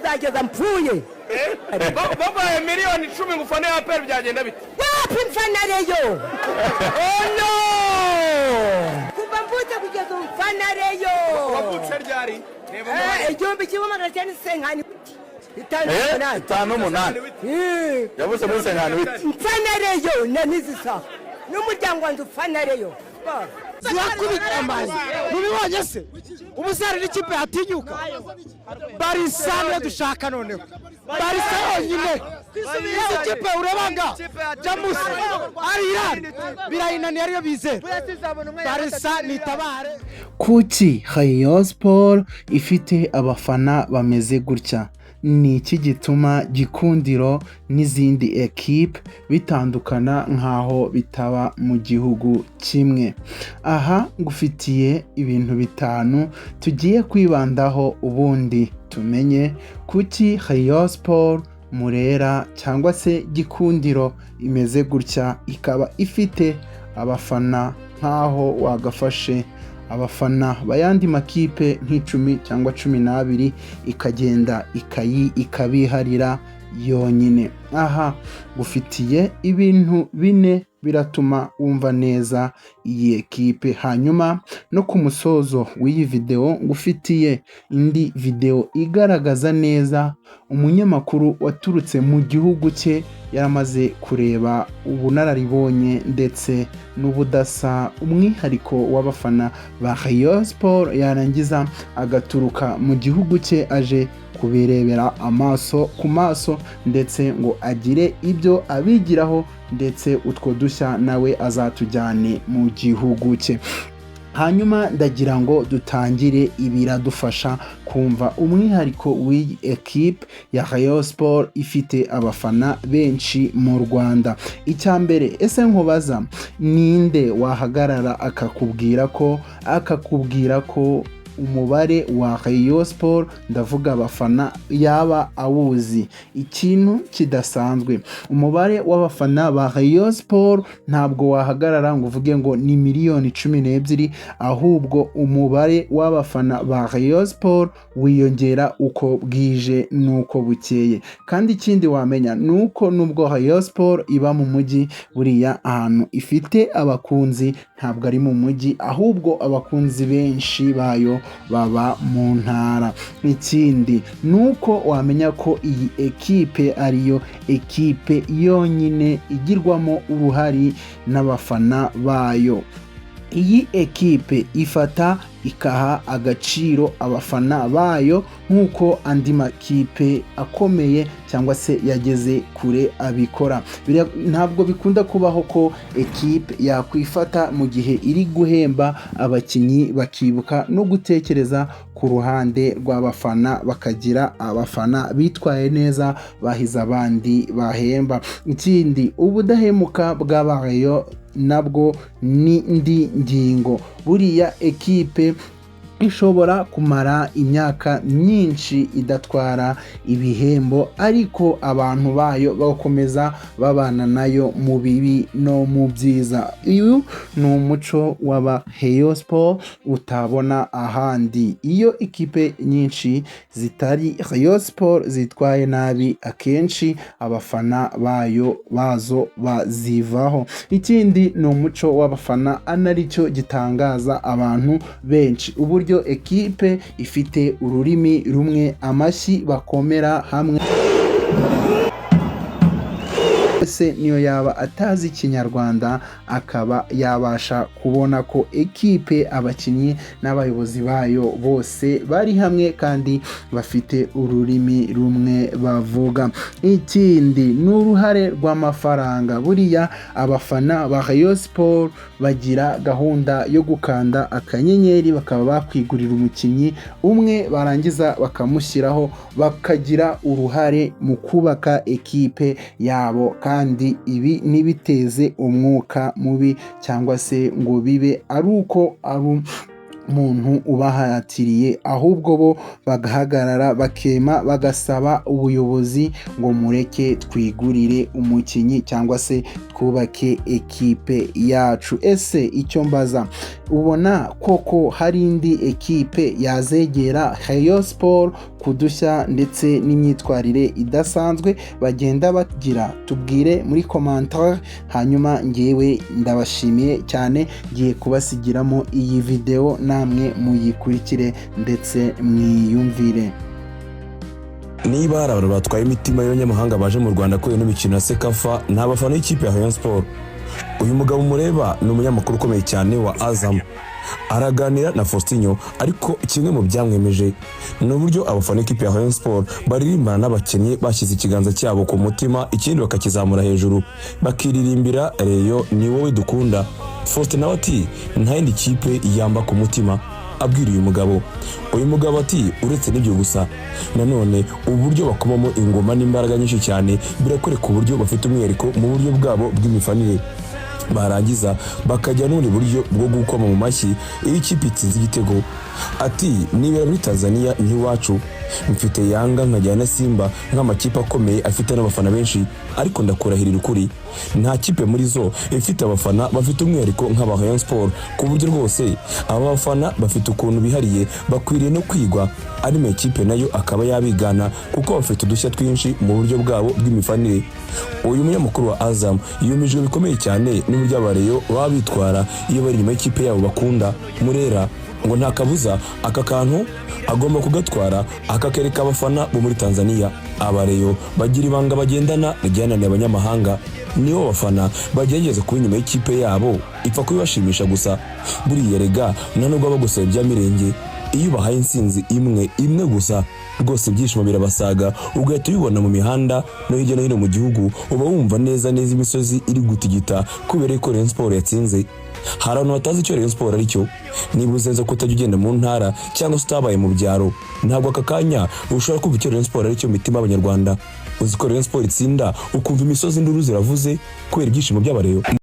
kuzageza mpfuye babaye miliyoni 10 ngufane ya APR byagenda bite wapi mfana Rayon oh no kuva mvutse kugeza mfana Rayon wavutse ryari igihumbi kimwe magana cyenda senkani itanu umunani yavuze muri senkani mfana Rayon nanizisa n'umuryango wanjye ufana Rayon zirakubita amazi mubibonye se umusare n'ikipe yatinyuka Barisa niyo dushaka noneho Barisa yonyine iyo kipe urebanga Jamus Ariyan birayinaniye ariyo bizera Barisa nitabare. Kuki Rayon Sport ifite abafana bameze gutya? Ni iki gituma Gikundiro n'izindi ekipe bitandukana nkaho bitaba mu gihugu kimwe? Aha ngufitiye ibintu bitanu tugiye kwibandaho ubundi tumenye kuki Rayon Sport, Murera cyangwa se Gikundiro imeze gutya ikaba ifite abafana nkaho wagafashe abafana bayandi makipe nk'icumi cyangwa 12 ikagenda ikabiharira yonyine. Aha gufitiye ibintu bine biratuma wumva neza iyi ekipe. Hanyuma no ku musozo w'iyi video ngufitiye indi video igaragaza neza umunyamakuru waturutse mu gihugu cye yaramaze kureba ubunararibonye ndetse n'ubudasa umwihariko w'abafana ba Rayon Sport, yarangiza agaturuka mu gihugu cye aje kubirebera amaso ku maso ndetse ngo agire ibyo abigiraho ndetse utwo dushya nawe azatujyane mu gihugu cye. Hanyuma ndagira ngo dutangire ibiradufasha kumva umwihariko w'iyi ekipe ya Rayon Sport ifite abafana benshi mu Rwanda. Icyambere, ese nkubaza ninde wahagarara akakubwira ko umubare wa Rayon Sport ndavuga abafana yaba awuzi? Ikintu kidasanzwe, umubare w'abafana ba Rayon Sport ntabwo wahagarara ngo uvuge ngo ni miliyoni 12, ahubwo umubare w'abafana ba Rayon Sport wiyongera uko bwije nuko bukeye. Kandi ikindi wamenya nuko nubwo Rayon Sport iba mu mujyi, buriya ahantu ifite abakunzi ntabwo ari mu mujyi, ahubwo abakunzi benshi bayo baba mu ntara. Ikindi nuko wamenya ko iyi ekipe ariyo ekipe yonyine igirwamo uruhari n'abafana bayo. Iyi ekipe ifata ikaha agaciro abafana bayo nk'uko andi makipe akomeye cyangwa se yageze kure abikora. Ntabwo bikunda kubaho ko ekipe yakwifata mu gihe iri guhemba abakinyi bakibuka no gutekereza ku ruhande rw'abafana, bakagira abafana bitwaye neza bahize abandi bahemba. Ikindi, ubudahemuka bw'abayo nabwo ni indi ngingo. Buriya ekipe ishobora kumara imyaka myinshi idatwara ibihembo, ariko abantu bayo bakomeza babana nayo mu bibi no mu byiza. Uyu ni umuco w'aba Rayon Sport utabona ahandi. Iyo ikipe nyinshi zitari Rayon Sport zitwaye nabi, akenshi abafana bazo bazivaho. Ikindi ni umuco w'abafana anaricyo gitangaza abantu benshi, uburyo ekipe ifite ururimi rumwe, amashyi bakomera hamwe. Ese niyo yaba atazi Ikinyarwanda akaba yabasha kubona ko ekipe, abakinnyi n'abayobozi bayo bose bari hamwe kandi bafite ururimi rumwe bavuga. Ikindi ni uruhare rw'amafaranga. Buriya abafana ba Rayon Sport bagira gahunda yo gukanda akanyenyeri bakaba bakwigurira umukinnyi umwe, barangiza bakamushyiraho, bakagira uruhare mu kubaka ekipe yabo. Kandi ibi ntibiteze umwuka mubi cyangwa se ngo bibe ari uko muntu ubahatiriye, ahubwo bo bagahagarara bakema bagasaba ubuyobozi ngo mureke twigurire umukinyi cyangwa se twubake ekipe yacu. Ese icyo mbaza, ubona koko hari indi ekipe yazegera Rayon Sport kudushya ndetse n'imyitwarire idasanzwe bagenda bagira? Tubwire muri commentaire, hanyuma ngewe ndabashimiye cyane, ngiye kubasigiramo iyi video namwe muyikurikire ndetse mwiyumvire. Niba hari abantu batwaye imitima y'abanyamahanga baje mu Rwanda kubera n'imikino ya Sekafa, nta bafana y'ikipe ya Rayon Sport. Uyu mugabo mureba ni umunyamakuru ukomeye cyane wa Azam, araganira na Faustinho, ariko kimwe mu byamwemeje ni uburyo abafana y'ikipe ya Rayon Sport baririmbana n'abakinnyi bashyize ikiganza cyabo ku mutima, ikindi bakakizamura hejuru bakiririmbira Rayon ni wowe dukunda. Faustin nawe ati nta yindi kipe yamba ku mutima, abwira uyu mugabo ati uretse n'ibyo gusa nanone uburyo bakomamo ingoma n'imbaraga nyinshi cyane birakwereka uburyo bafite umwihariko mu buryo bwabo bw'imifanire, barangiza bakajya n'ubundi buryo bwo gukoma mu mashyi iyo ikipe itsinze igitego. Ati nibera muri Tanzania nk'iwacu, mfite Yanga nkajyana na Simba nk'amakipe akomeye afite n'abafana benshi, ariko ndakurahirira ukuri nta kipe muri zo ifite abafana bafite umwihariko nk'aba Rayon Sport, ku buryo rwose aba bafana bafite ukuntu bihariye bakwiriye no kwigwa, ari mu ikipe nayo akaba yabigana kuko bafite udushya twinshi mu buryo bwabo bw'imifanire. Uyu munyamakuru wa Azam yumijwe bikomeye cyane n'uburyo abareyo baba bitwara iyo bari inyuma y'ikipe yabo bakunda. Murera ngo nta kabuza aka kantu agomba kugatwara akakereka abafana bo muri Tanzania. Abareyo bagira ibanga bagendana ryananiye abanyamahanga, nibo bafana bagerageza kuba inyuma y'ikipe yabo ipfa kubibashimisha gusa. Buriya rega nanubwo bagusaba ibyamirenge, iyo bahaye insinzi imwe gusa rwose ibyishimo birabasaga, ugahita ubibona mu mihanda no hirya no hino mu gihugu, uba wumva neza imisozi iri gutigita kubera ko Rayon Sport yatsinze. Hari abantu batazi icyo Rayon Sport ari cyo, niba uzenze ko utajya ugenda mu ntara cyangwa se utabaye mu byaro, ntabwo aka kanya ushobora kumva icyo Rayon Sport ari cyo mitima y'Abanyarwanda. Uzi ko Rayon Sport itsinda ukumva imisozi induru ziravuze kubera ibyishimo by'abareyo.